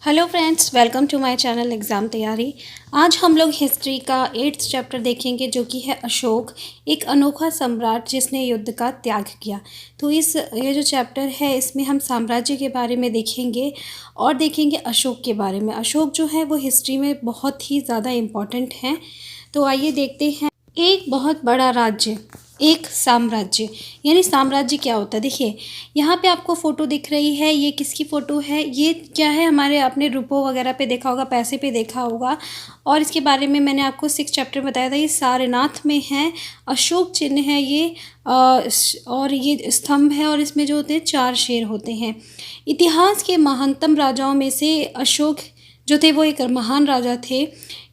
Hello friends, welcome to my channel exam तैयारी। आज हम लोग हिस्ट्री का 8th चैप्टर देखेंगे जो कि है अशोक, एक अनोखा सम्राट जिसने युद्ध का त्याग किया। तो ये जो चैप्टर है इसमें हम साम्राज्य के बारे में देखेंगे और देखेंगे अशोक के बारे में। अशोक जो है वो हिस्ट्री में बहुत ही ज़्यादा इम्पॉर्टेंट है। तो आइए देखते हैं। एक बहुत बड़ा राज्य, एक साम्राज्य। यानी साम्राज्य क्या होता है? देखिए यहाँ पे आपको फ़ोटो दिख रही है, ये किसकी फ़ोटो है? ये क्या है? हमारे आपने रुपयों वगैरह पे देखा होगा, पैसे पे देखा होगा। और इसके बारे में मैंने आपको 6 चैप्टर बताया था। ये सारनाथ में है, अशोक चिन्ह है ये। और ये स्तंभ है और इसमें जो होते हैं 4 शेर होते हैं। इतिहास के महानतम राजाओं में से अशोक जो थे वो एक महान राजा थे।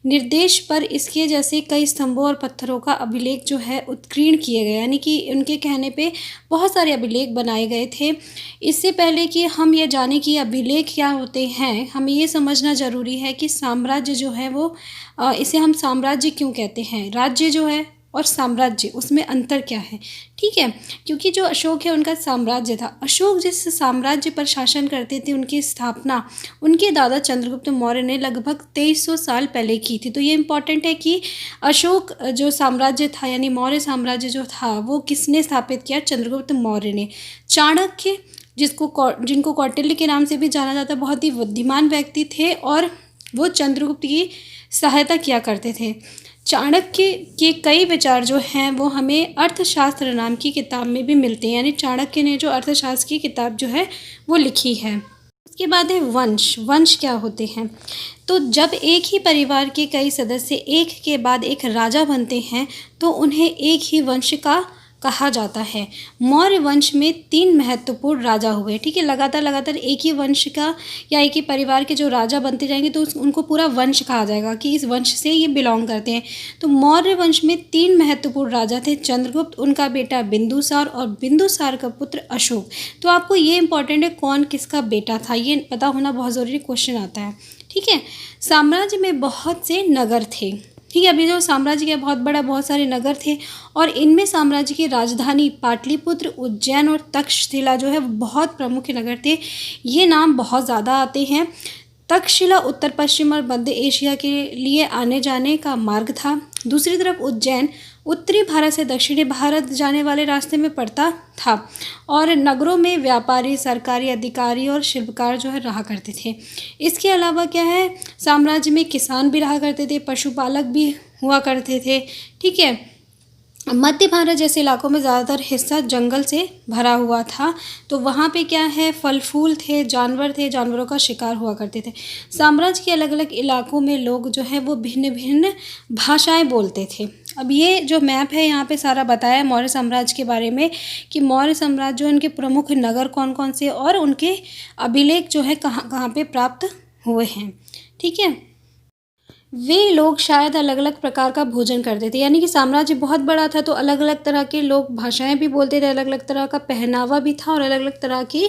निर्देश पर इसके जैसे कई स्तंभों और पत्थरों का अभिलेख जो है उत्कीर्ण किए गए, यानी कि उनके कहने पे बहुत सारे अभिलेख बनाए गए थे। इससे पहले कि हम ये जाने कि अभिलेख क्या होते हैं, हमें ये समझना ज़रूरी है कि साम्राज्य जो है वो इसे हम साम्राज्य क्यों कहते हैं। राज्य जो है और साम्राज्य, उसमें अंतर क्या है? ठीक है, क्योंकि जो अशोक है उनका साम्राज्य था। अशोक जिस साम्राज्य पर शासन करते थे उनकी स्थापना उनके दादा चंद्रगुप्त मौर्य ने लगभग 2300 साल पहले की थी। तो ये इम्पॉर्टेंट है कि अशोक जो साम्राज्य था यानी मौर्य साम्राज्य जो था वो किसने स्थापित किया? चंद्रगुप्त मौर्य ने। चाणक्य जिनको कौटिल्य के नाम से भी जाना जाता है, बहुत ही बुद्धिमान व्यक्ति थे और वो चंद्रगुप्त की सहायता किया करते थे। चाणक्य के कई विचार जो हैं वो हमें अर्थशास्त्र नाम की किताब में भी मिलते हैं, यानी चाणक्य ने जो अर्थशास्त्र की किताब जो है वो लिखी है। उसके बाद है वंश। वंश क्या होते हैं? तो जब एक ही परिवार के कई सदस्य एक के बाद एक राजा बनते हैं तो उन्हें एक ही वंश का कहा जाता है। मौर्य वंश में 3 महत्वपूर्ण राजा हुए। ठीक है, लगातार एक ही वंश का या एक ही परिवार के जो राजा बनते जाएंगे तो उनको पूरा वंश कहा जाएगा कि इस वंश से ये बिलोंग करते हैं। तो मौर्य वंश में 3 महत्वपूर्ण राजा थे, चंद्रगुप्त, उनका बेटा बिंदुसार और बिंदुसार का पुत्र अशोक। तो आपको ये इंपॉर्टेंट है कौन किसका बेटा था, ये पता होना बहुत ज़रूरी क्वेश्चन आता है। ठीक है, साम्राज्य में बहुत से नगर थे। ठीक है, अभी जो साम्राज्य के बहुत बड़ा बहुत सारे नगर थे और इनमें साम्राज्य की राजधानी पाटलिपुत्र, उज्जैन और तक्षशिला जो है बहुत प्रमुख नगर थे। ये नाम बहुत ज़्यादा आते हैं। तक्षशिला उत्तर पश्चिम और मध्य एशिया के लिए आने जाने का मार्ग था। दूसरी तरफ उज्जैन उत्तरी भारत से दक्षिणी भारत जाने वाले रास्ते में पड़ता था और नगरों में व्यापारी, सरकारी अधिकारी और शिल्पकार जो है रहा करते थे। इसके अलावा क्या है, साम्राज्य में किसान भी रहा करते थे, पशुपालक भी हुआ करते थे। ठीक है, मध्य भारत जैसे इलाकों में ज़्यादातर हिस्सा जंगल से भरा हुआ था, तो वहाँ पे क्या है, फल फूल थे, जानवर थे, जानवरों का शिकार हुआ करते थे। साम्राज्य के अलग अलग इलाकों में लोग जो है वो भिन्न भिन्न भाषाएं बोलते थे। अब ये जो मैप है यहाँ पे सारा बताया है मौर्य साम्राज्य के बारे में कि मौर्य साम्राज्य जो उनके प्रमुख नगर कौन कौन से और उनके अभिलेख जो है कहाँ कहाँ पे प्राप्त हुए हैं। ठीक है, वे लोग शायद अलग अलग प्रकार का भोजन करते थे, यानी कि साम्राज्य बहुत बड़ा था तो अलग अलग तरह के लोग भाषाएं भी बोलते थे, अलग अलग तरह का पहनावा भी था और अलग अलग तरह की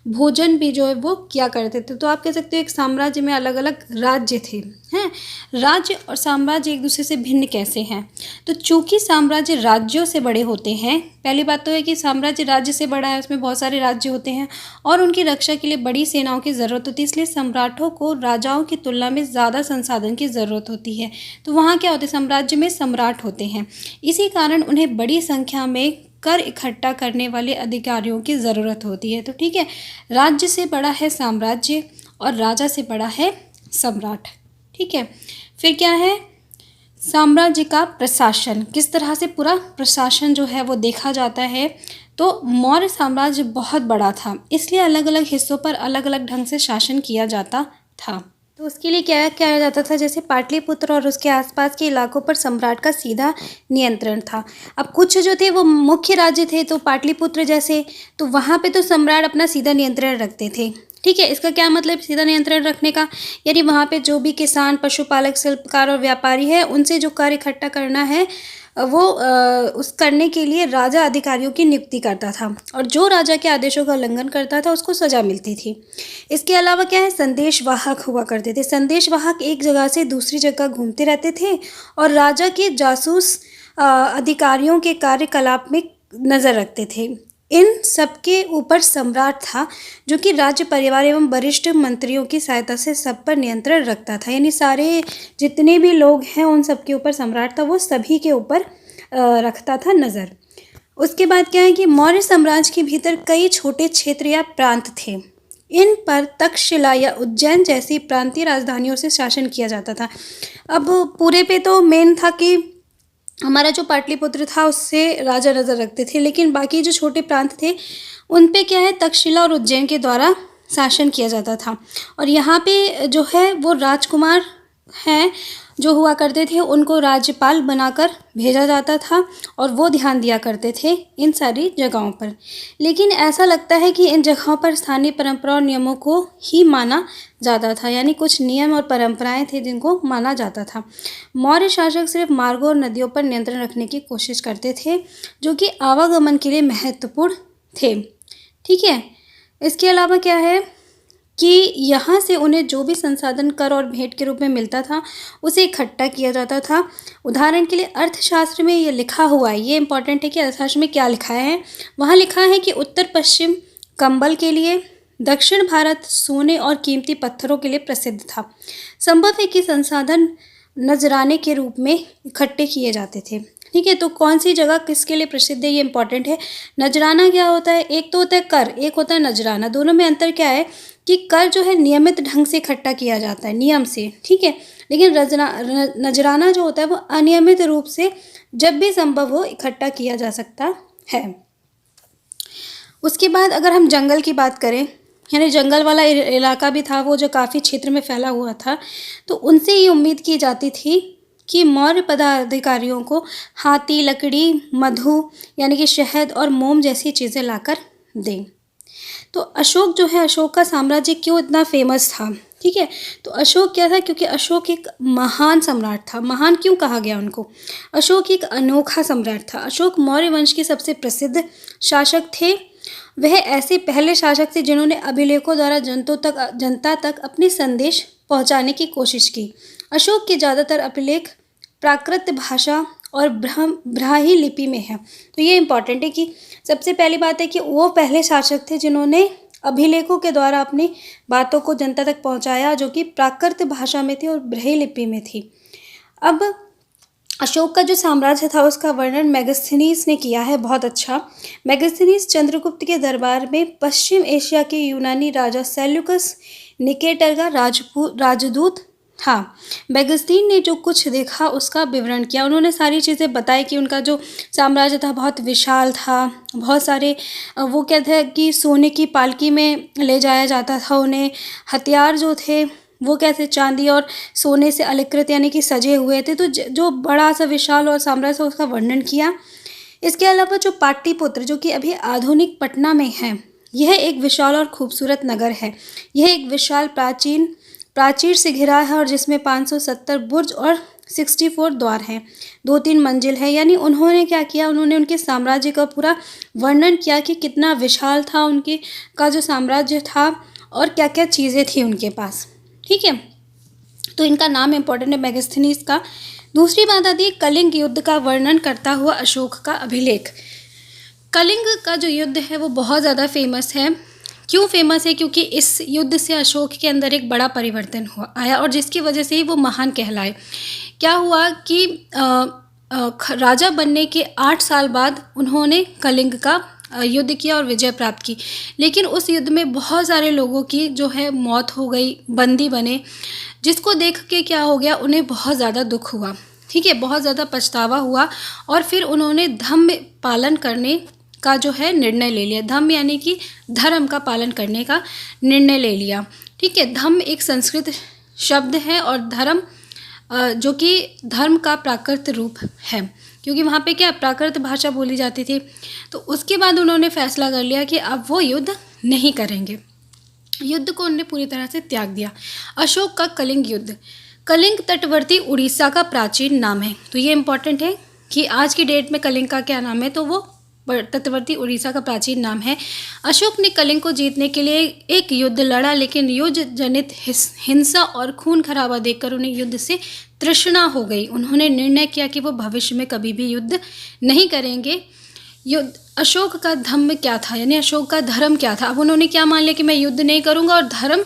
भोजन भी जो है वो किया करते थे। तो आप कह सकते हो एक साम्राज्य में अलग अलग राज्य थे। हैं, राज्य और साम्राज्य एक दूसरे से भिन्न कैसे हैं? तो चूंकि साम्राज्य राज्यों से बड़े होते हैं, पहली बात तो है कि साम्राज्य राज्य से बड़ा है, उसमें बहुत सारे राज्य होते हैं और उनकी रक्षा के लिए बड़ी सेनाओं की ज़रूरत होती है, इसलिए सम्राटों को राजाओं की तुलना में ज़्यादा संसाधन की ज़रूरत होती है। तो वहाँ क्या होते हैं, साम्राज्य में सम्राट होते हैं, इसी कारण उन्हें बड़ी संख्या में कर इकट्ठा करने वाले अधिकारियों की ज़रूरत होती है। तो ठीक है, राज्य से बड़ा है साम्राज्य और राजा से बड़ा है सम्राट। ठीक है, फिर क्या है, साम्राज्य का प्रशासन, किस तरह से पूरा प्रशासन जो है वो देखा जाता है। तो मौर्य साम्राज्य बहुत बड़ा था, इसलिए अलग अलग हिस्सों पर अलग अलग ढंग से शासन किया जाता था। तो उसके लिए क्या किया जाता था, जैसे पाटलिपुत्र और उसके आसपास के इलाकों पर सम्राट का सीधा नियंत्रण था। अब कुछ जो थे वो मुख्य राज्य थे, तो पाटलिपुत्र जैसे, तो वहाँ पे तो सम्राट अपना सीधा नियंत्रण रखते थे। ठीक है, इसका क्या मतलब सीधा नियंत्रण रखने का, यानी वहाँ पे जो भी किसान, पशुपालक, शिल्पकार और व्यापारी है उनसे जो कर इकट्ठा करना है वो उस करने के लिए राजा अधिकारियों की नियुक्ति करता था और जो राजा के आदेशों का उल्लंघन करता था उसको सजा मिलती थी। इसके अलावा क्या है, संदेशवाहक हुआ करते थे। संदेशवाहक एक जगह से दूसरी जगह घूमते रहते थे और राजा के जासूस अधिकारियों के कार्यकलाप में नज़र रखते थे। इन सबके ऊपर सम्राट था, जो कि राज्य परिवार एवं वरिष्ठ मंत्रियों की सहायता से सब पर नियंत्रण रखता था। यानी सारे जितने भी लोग हैं उन सबके ऊपर सम्राट था, वो सभी के ऊपर रखता था नज़र। उसके बाद क्या है कि मौर्य साम्राज्य के भीतर कई छोटे क्षेत्र या प्रांत थे। इन पर तक्षशिला या उज्जैन जैसी प्रांतीय राजधानियों से शासन किया जाता था। अब पूरे पे तो मेन था कि हमारा जो पाटलिपुत्र था उससे राजा नज़र रखते थे, लेकिन बाकी जो छोटे प्रांत थे उन पे क्या है तक्षशिला और उज्जैन के द्वारा शासन किया जाता था। और यहाँ पे जो है वो राजकुमार हैं जो हुआ करते थे, उनको राज्यपाल बनाकर भेजा जाता था और वो ध्यान दिया करते थे इन सारी जगहों पर। लेकिन ऐसा लगता है कि इन जगहों पर स्थानीय परंपरा और नियमों को ही माना जाता था, यानी कुछ नियम और परंपराएं थे जिनको माना जाता था। मौर्य शासक सिर्फ मार्गों और नदियों पर नियंत्रण रखने की कोशिश करते थे, जो कि आवागमन के लिए महत्वपूर्ण थे। ठीक है, इसके अलावा क्या है कि यहाँ से उन्हें जो भी संसाधन कर और भेंट के रूप में मिलता था उसे इकट्ठा किया जाता था। उदाहरण के लिए अर्थशास्त्र में ये लिखा हुआ है, ये इंपॉर्टेंट है कि अर्थशास्त्र में क्या लिखा है। वहाँ लिखा है कि उत्तर पश्चिम कंबल के लिए, दक्षिण भारत सोने और कीमती पत्थरों के लिए प्रसिद्ध था। संभव है कि संसाधन नजराने के रूप में इकट्ठे किए जाते थे। ठीक है, तो कौन सी जगह किसके लिए प्रसिद्ध है ये इंपॉर्टेंट है। नजराना क्या होता है, एक तो होता है कर, एक होता है नजराना। दोनों में अंतर क्या है कि कर जो है नियमित ढंग से इकट्ठा किया जाता है, नियम से, ठीक है, लेकिन नजराना जो होता है वो अनियमित रूप से जब भी संभव हो इकट्ठा किया जा सकता है। उसके बाद अगर हम जंगल की बात करें, यानी जंगल वाला इलाका भी था वो जो काफ़ी क्षेत्र में फैला हुआ था, तो उनसे ये उम्मीद की जाती थी कि मौर्य पदाधिकारियों को हाथी, लकड़ी, मधु यानी कि शहद और मोम जैसी चीज़ें लाकर दें। तो अशोक जो है, अशोक का साम्राज्य क्यों इतना फेमस था। ठीक है, तो अशोक क्या था, क्योंकि अशोक एक महान सम्राट था। महान क्यों कहा गया उनको, अशोक एक अनोखा सम्राट था। अशोक मौर्य वंश के सबसे प्रसिद्ध शासक थे। वह ऐसे पहले शासक थे जिन्होंने अभिलेखों द्वारा जनता तक अपनी संदेश पहुंचाने की कोशिश की। अशोक के ज़्यादातर अभिलेख प्राकृत भाषा और ब्राह्मी लिपि में है। तो ये इम्पॉर्टेंट है कि सबसे पहली बात है कि वो पहले शासक थे जिन्होंने अभिलेखों के द्वारा अपनी बातों को जनता तक पहुंचाया, जो कि प्राकृत भाषा में थी और ब्राह्मी लिपि में थी। अब अशोक का जो साम्राज्य था उसका वर्णन मेगास्थनीज ने किया है, बहुत अच्छा। मेगास्थनीज चंद्रगुप्त के दरबार में पश्चिम एशिया के यूनानी राजा सेल्यूकस निकेटर का राजदूत था। मेगास्थनीज ने जो कुछ देखा उसका विवरण किया। उन्होंने सारी चीज़ें बताई कि उनका जो साम्राज्य था बहुत विशाल था, बहुत सारे वो क्या थे कि सोने की पालकी में ले जाया जाता था उन्हें। हथियार जो थे वो कैसे चांदी और सोने से अलंकृत यानी कि सजे हुए थे। तो जो बड़ा सा विशाल और साम्राज्य उसका वर्णन किया। इसके अलावा जो पाटलिपुत्र जो कि अभी आधुनिक पटना में है, यह एक विशाल और खूबसूरत नगर है। यह एक विशाल प्राचीर से घिरा है और जिसमें 570 बुर्ज और 64 द्वार हैं, 2-3 मंजिल है। यानी उन्होंने क्या किया, उन्होंने उनके साम्राज्य का पूरा वर्णन किया कि कितना विशाल था उनके का जो साम्राज्य था और क्या क्या चीज़ें थी उनके पास। ठीक है, तो इनका नाम इम्पोर्टेंट है मेगास्थनीज का। दूसरी बात आती है कलिंग युद्ध का वर्णन करता हुआ अशोक का अभिलेख। कलिंग का जो युद्ध है वो बहुत ज़्यादा फेमस है। क्यों फेमस है, क्योंकि इस युद्ध से अशोक के अंदर एक बड़ा परिवर्तन आया और जिसकी वजह से ही वो महान कहलाए। क्या हुआ कि राजा बनने के 8 साल बाद उन्होंने कलिंग का युद्ध किया और विजय प्राप्त की। लेकिन उस युद्ध में बहुत सारे लोगों की जो है मौत हो गई, बंदी बने, जिसको देख के क्या हो गया, उन्हें बहुत ज़्यादा दुख हुआ। ठीक है, बहुत ज़्यादा पछतावा हुआ और फिर उन्होंने धम्म पालन करने का जो है निर्णय ले लिया। धम्म यानी कि धर्म का पालन करने का निर्णय ले लिया। ठीक है, धम्म एक संस्कृत शब्द है और धर्म जो कि धर्म का प्राकृत रूप है, क्योंकि वहाँ पे क्या प्राकृत भाषा बोली जाती थी। तो उसके बाद उन्होंने फैसला कर लिया कि अब वो युद्ध नहीं करेंगे। युद्ध को उन्होंने पूरी तरह से त्याग दिया। अशोक का कलिंग युद्ध, कलिंग तटवर्ती उड़ीसा का प्राचीन नाम है। तो ये इंपॉर्टेंट है कि आज की डेट में कलिंग का क्या नाम है, तो वो तटवर्ती उड़ीसा का प्राचीन नाम है। अशोक ने कलिंग को जीतने के लिए एक युद्ध लड़ा, लेकिन युद्ध जनित हिंसा और खून खराबा देखकर उन्हें युद्ध से तृष्णा हो गई। उन्होंने निर्णय किया कि वो भविष्य में कभी भी युद्ध नहीं करेंगे। युद्ध, अशोक का धम्म क्या था, यानी अशोक का धर्म क्या था। अब उन्होंने क्या मान लिया कि मैं युद्ध नहीं करूँगा और धर्म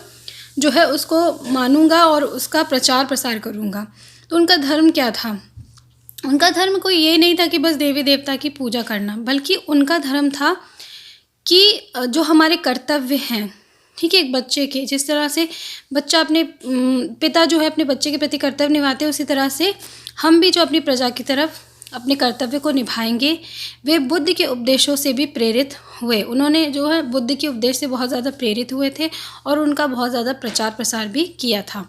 जो है उसको मानूंगा और उसका प्रचार प्रसार करूँगा। तो उनका धर्म क्या था? उनका धर्म कोई ये नहीं था कि बस देवी देवता की पूजा करना, बल्कि उनका धर्म था कि जो हमारे कर्तव्य हैं, ठीक है, एक बच्चे के, जिस तरह से बच्चा अपने पिता जो है अपने बच्चे के प्रति कर्तव्य निभाते हैं, उसी तरह से हम भी जो अपनी प्रजा की तरफ अपने कर्तव्य को निभाएंगे। वे बुद्ध के उपदेशों से भी प्रेरित हुए। उन्होंने जो है बुद्ध के उपदेश से बहुत ज़्यादा प्रेरित हुए थे और उनका बहुत ज़्यादा प्रचार प्रसार भी किया था।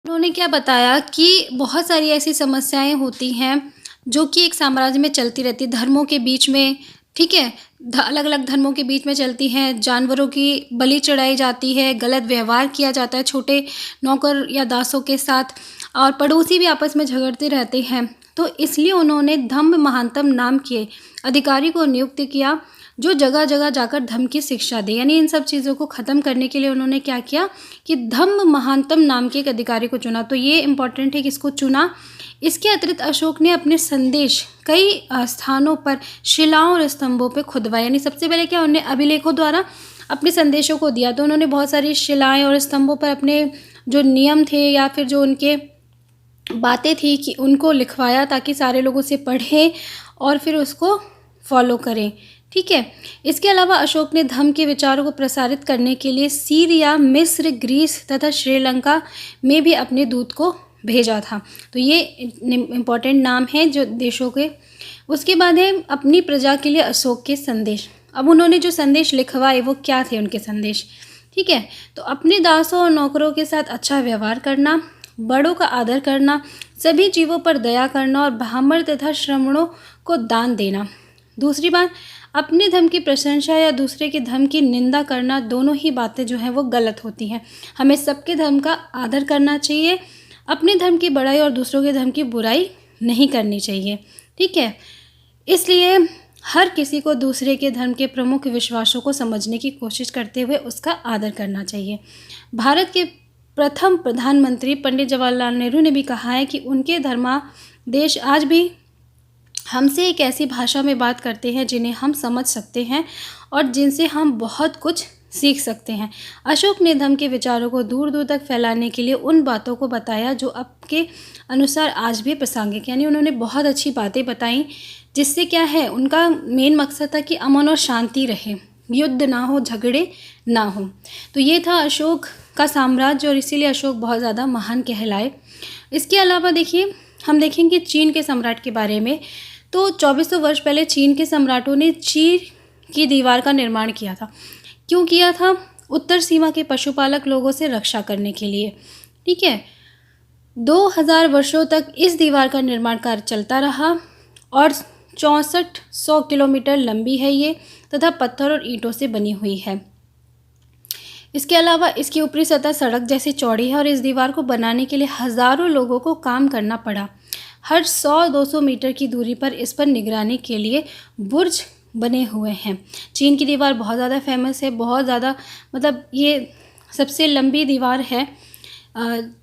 उन्होंने क्या बताया कि बहुत सारी ऐसी समस्याएं होती हैं जो कि एक साम्राज्य में चलती रहती, धर्मों के बीच में, ठीक है, अलग अलग धर्मों के बीच में चलती हैं। जानवरों की बलि चढ़ाई जाती है, गलत व्यवहार किया जाता है छोटे नौकर या दासों के साथ, और पड़ोसी भी आपस में झगड़ते रहते हैं। तो इसलिए उन्होंने धम्म महांतम नाम के अधिकारी को नियुक्त किया जो जगह जगह जाकर धम्म की शिक्षा दे। यानी इन सब चीज़ों को ख़त्म करने के लिए उन्होंने क्या किया कि धम्म महांतम नाम के एक अधिकारी को चुना। तो ये इम्पॉर्टेंट है कि इसको चुना। इसके अतिरिक्त अशोक ने अपने संदेश कई स्थानों पर शिलाओं और स्तंभों पर खुदवाए। यानी सबसे पहले क्या, उन्होंने अभिलेखों द्वारा अपने संदेशों को दिया। तो उन्होंने बहुत सारी शिलाएं और स्तंभों पर अपने जो नियम थे या फिर जो उनके बातें थी कि उनको लिखवाया, ताकि सारे लोग उसे पढ़ें और फिर उसको फॉलो करें, ठीक है। इसके अलावा अशोक ने धम्म के विचारों को प्रसारित करने के लिए सीरिया, मिस्र, ग्रीस तथा श्रीलंका में भी अपने दूत को भेजा था। तो ये इम्पॉर्टेंट नाम है जो देशों के। उसके बाद है अपनी प्रजा के लिए अशोक के संदेश। अब उन्होंने जो संदेश लिखवाए वो क्या थे उनके संदेश, ठीक है। तो अपने दासों और नौकरों के साथ अच्छा व्यवहार करना, बड़ों का आदर करना, सभी जीवों पर दया करना और ब्राह्मण तथा श्रमणों को दान देना। दूसरी बात, अपने धर्म की प्रशंसा या दूसरे के धर्म की निंदा करना, दोनों ही बातें जो हैं वो गलत होती हैं। हमें सबके धर्म का आदर करना चाहिए, अपने धर्म की बड़ाई और दूसरों के धर्म की बुराई नहीं करनी चाहिए, ठीक है। इसलिए हर किसी को दूसरे के धर्म के प्रमुख विश्वासों को समझने की कोशिश करते हुए उसका आदर करना चाहिए। भारत के प्रथम प्रधानमंत्री पंडित जवाहरलाल नेहरू ने भी कहा है कि उनके धर्मादेश आज भी हमसे एक ऐसी भाषा में बात करते हैं जिन्हें हम समझ सकते हैं और जिनसे हम बहुत कुछ सीख सकते हैं। अशोक ने धम्म के विचारों को दूर दूर तक फैलाने के लिए उन बातों को बताया जो आपके अनुसार आज भी प्रासंगिक, यानी उन्होंने बहुत अच्छी बातें बताई जिससे क्या है, उनका मेन मकसद था कि अमन और शांति रहे, युद्ध ना हो, झगड़े ना हो। तो ये था अशोक का साम्राज्य और इसीलिए अशोक बहुत ज़्यादा महान कहलाए। इसके अलावा देखिए, हम देखेंगे चीन के सम्राट के बारे में। तो 2400 वर्ष पहले चीन के सम्राटों ने चीन की दीवार का निर्माण किया था। क्यों किया था? उत्तर सीमा के पशुपालक लोगों से रक्षा करने के लिए, ठीक है। 2000 वर्षों तक इस दीवार का निर्माण कार्य चलता रहा और 6400 किलोमीटर लंबी है ये, तथा पत्थर और ईंटों से बनी हुई है। इसके अलावा इसकी ऊपरी सतह सड़क जैसी चौड़ी है और इस दीवार को बनाने के लिए हज़ारों लोगों को काम करना पड़ा। हर 100-200 मीटर की दूरी पर इस पर निगरानी के लिए बुर्ज बने हुए हैं। चीन की दीवार बहुत ज़्यादा फेमस है, बहुत ज़्यादा, मतलब ये सबसे लंबी दीवार है,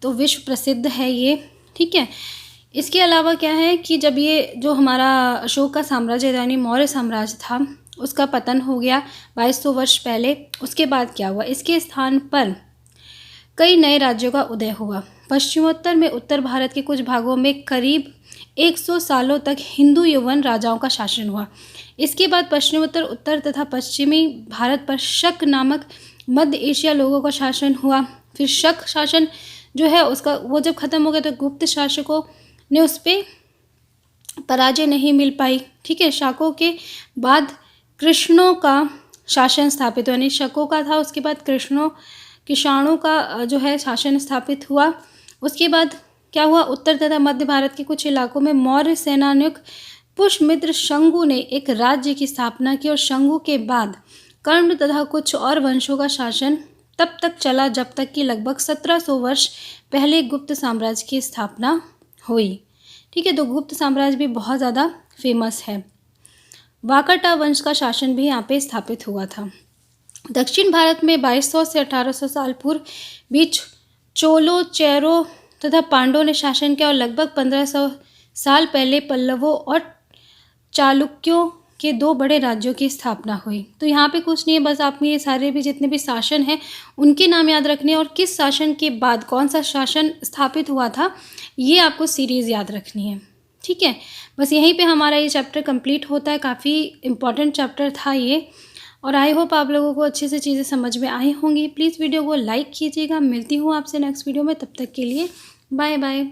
तो विश्व प्रसिद्ध है ये, ठीक है। इसके अलावा क्या है कि जब ये जो हमारा अशोक का साम्राज्य यानी मौर्य साम्राज्य था उसका पतन हो गया 2200 वर्ष पहले, उसके बाद क्या हुआ, इसके स्थान पर कई नए राज्यों का उदय हुआ। पश्चिमोत्तर में उत्तर भारत के कुछ भागों में करीब 100 सालों तक हिंदू यवन राजाओं का शासन हुआ। इसके बाद पश्चिमोत्तर, उत्तर तथा पश्चिमी भारत पर शक नामक मध्य एशिया लोगों का शासन हुआ। फिर शक शासन जो है उसका वो जब ख़त्म हो गया तो गुप्त शासकों ने उस पर पराजय नहीं मिल पाई, ठीक है। शाकों के बाद कृष्णों का शासन स्थापित हुआ, यानी शकों का था, उसके बाद किषाणों का जो है शासन स्थापित हुआ। उसके बाद क्या हुआ, उत्तर तथा मध्य भारत के कुछ इलाकों में मौर्य सेनानिक पुष्यमित्र शंगु ने एक राज्य की स्थापना की और शंगु के बाद कर्ण तथा कुछ और वंशों का शासन तब तक चला जब तक कि लगभग 1700 वर्ष पहले गुप्त साम्राज्य की स्थापना हुई, ठीक है। तो गुप्त साम्राज्य भी बहुत ज़्यादा फेमस है। वाकाटा वंश का शासन भी यहाँ पे स्थापित हुआ था। दक्षिण भारत में 2200 से 1800 साल पूर्व बीच चोलों, चेरों तथा पांड्यों ने शासन किया और लगभग 1500 साल पहले पल्लवों और चालुक्यों के 2 बड़े राज्यों की स्थापना हुई। तो यहाँ पे कुछ नहीं है, बस आपको ये सारे भी जितने भी शासन हैं उनके नाम याद रखने हैं और किस शासन के बाद कौन सा शासन स्थापित हुआ था ये आपको सीरीज़ याद रखनी है। ठीक है, बस यहीं पे हमारा ये चैप्टर कंप्लीट होता है। काफ़ी इम्पॉर्टेंट चैप्टर था ये, और आई होप आप लोगों को अच्छे से चीज़ें समझ में आई होंगी। प्लीज़ वीडियो को लाइक कीजिएगा। मिलती हूँ आपसे नेक्स्ट वीडियो में, तब तक के लिए बाय बाय।